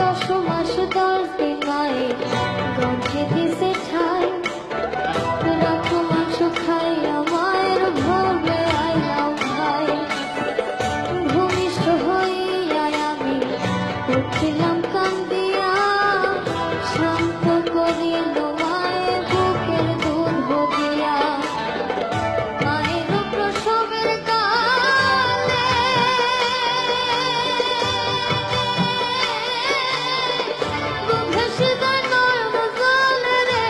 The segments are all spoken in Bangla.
10 মাস 10 দিন মায়ে গর্ভে দিছে ঠাই, রাখো মাংস খাইয়া মায়ের ভোগে আইলাম ভাই। ভূমিষ্ঠ হইয়া আমি উঠিলাম কান্দিয়া, শান্ত করিল মায়ের বুকের দুধ ভোগিয়া। মায়ের প্রসবের কালে বুক ভেসে যায় নয়ন জলে রে,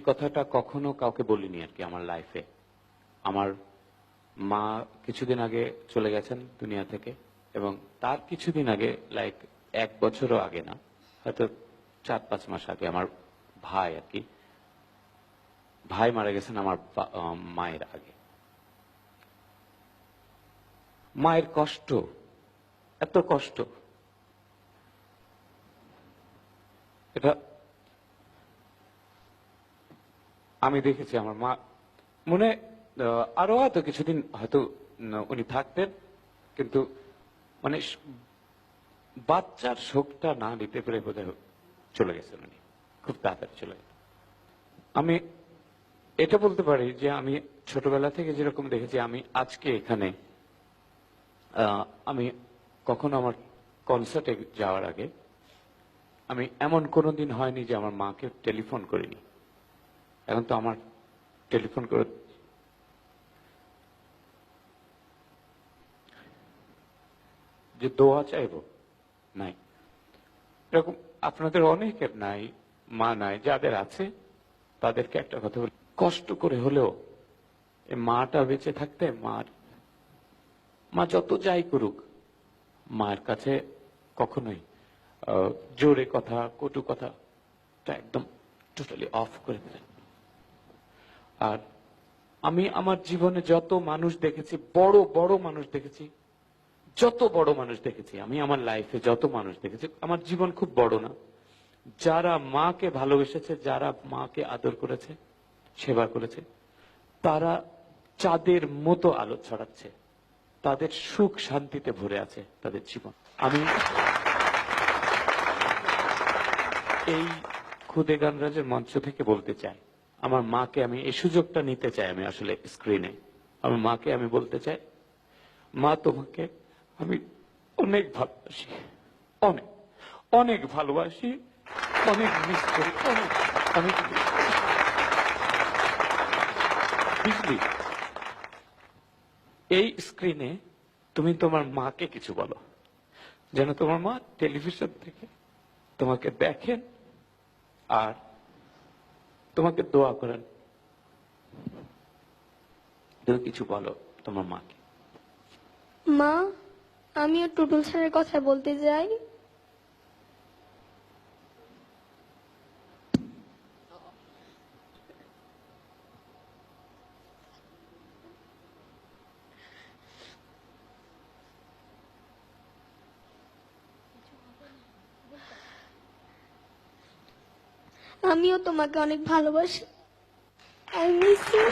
এই কথাটা কখনো কাউকে বলিনি আর কি আমার লাইফে। আমার মা কিছুদিন আগে চলে গেছেন দুনিয়া থেকে, এবং তার কিছুদিন আগে, লাইক 1 বছরও আগে না, হয়তো 4-5 মাস আগে আমার ভাই আর কি, ভাই মারা গেছেন আমার মায়ের আগে। মায়ের কষ্ট, এত কষ্ট, এটা আমি দেখেছি। আমার মা মনে আরো হয়তো কিছুদিন হয়তো উনি থাকতেন, কিন্তু মানে বাচ্চার শোকটা না নিতে পেরে বোধহয় চলে গেছেন উনি, খুব তাড়াতাড়ি চলে গেছেন। আমি এটা বলতে পারি যে আমি ছোটবেলা থেকে যেরকম দেখেছি, আমি আজকে এখানে আমি কখনো আমার কনসার্টে যাওয়ার আগে আমি এমন কোনোদিন হয়নি যে আমার মাকে টেলিফোন করিনি। এখন তো আমার টেলিফোন করে যে দোয়া চাইব নাই, এরকম আপনাদের অনেকের নাই, মা নাই। যাদের আছে তাদেরকে একটা কথা বলি, কষ্ট করে হলেও এই মাটা বেঁচে থাকতে, মা যত যাই করুক, মায়ের কাছে কখনোই জোরে কথা, কটু কথা একদম টোটালি অফ করে দিলেন। আর আমি আমার জীবনে যত মানুষ দেখেছি, বড় বড় মানুষ দেখেছি, যত বড় মানুষ দেখেছি, আমি আমার লাইফে যত মানুষ দেখেছি, আমার জীবন খুব বড় না, যারা মাকে ভালোবেসেছে, যারা মাকে আদর করেছে, সেবা করেছে, তারা চাঁদের মতো আলো ছড়াচ্ছে, তাদের সুখ শান্তিতে ভরে আছে তাদের জীবন। আমি এই খুদে গানরাজের মঞ্চ থেকে বলতে চাই, আমার মাকে আমি এই সুযোগটা নিতে চাই, আমি আসলে স্ক্রিনে আমার মাকে আমি বলতে চাই, মা তোমাকে আমি অনেক ভালোবাসি, অনেক অনেক ভালোবাসি, অনেক মিস করি, অনেক অনেক বুঝলি। এই স্ক্রিনে তুমি তোমার মাকে কিছু বলো, যেন তোমার মা টেলিভিশন থেকে তোমাকে দেখেন আর তোমাকে দোয়া করেন। তুমি কিছু বলো তোমার মাকে। মা, আমিও টুটুল স্যারের কথা বলতে যাই। আমিও তোমাকে অনেক ভালোবাসি। I miss you.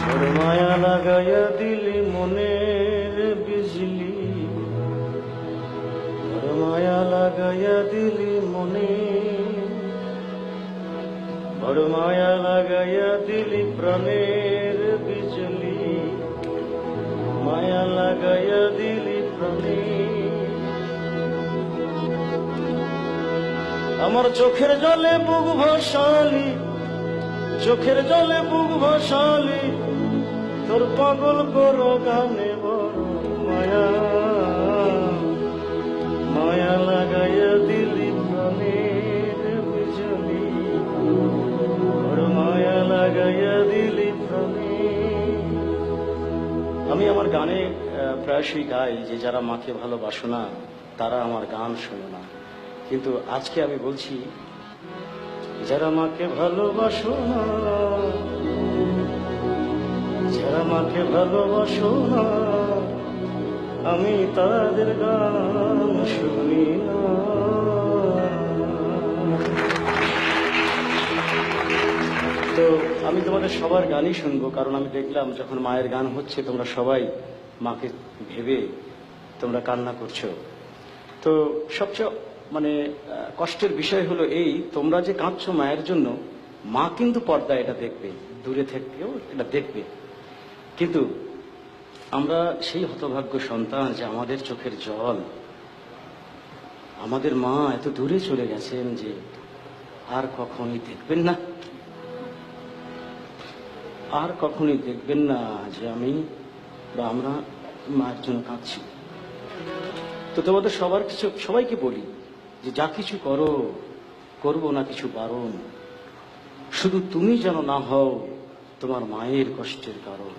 তোর মায়া লাগাইয়া দিলি মনের বিজলি, তোর মায়া লাগাইয়া দিলি মনে, বড় মায়া লাগাইয়া দিলি প্রাণের বিজলি, মায়া লাগাইয়া দিলি প্রাণে। আমার চোখের জলে বুক ভাসালি, চোখের জলে বুক ভাসালি, তোর পাগল করো গানে বড় মায়া, মায়া লাগাইয়া দিলি প্রাণের বিজলি, বড় মায়া লাগাইয়া দিলি প্রাণে। আমি আমার গানে প্রায়শই গাই যে যারা মাকে ভালোবাসো না তারা আমার গান শোনো না, কিন্তু আজকে আমি বলছি যারা মাকে ভালোবাসো না, যারা মাকে ভালোবাসো না, আমি তাদের গান শুনি না। তো আমি তোমাদের সবার গানই শুনবো, কারণ আমি দেখলাম যখন মায়ের গান হচ্ছে তোমরা সবাই মাকে ভেবে তোমরা কান্না করছো। তো সবচেয়ে মানে কষ্টের বিষয় হলো এই, তোমরা যে কাঁদছো মায়ের জন্য, মা কিন্তু পর্দায় এটা দেখবে, দূরে থেকেও এটা দেখবে, কিন্তু আমরা সেই হতভাগ্য সন্তান যে আমাদের চোখের জল, আমাদের মা এত দূরে চলে গেছেন যে আর কখনই দেখবেন না, আর কখনই দেখবেন না যে আমি বা আমরা মায়ের জন্য কাঁদছি। তো তোমাদের সবাইকে বলি যে যা কিছু করো, করবো না কিছু বারণ, শুধু তুমি যেন না হও তোমার মায়ের কষ্টের কারণ।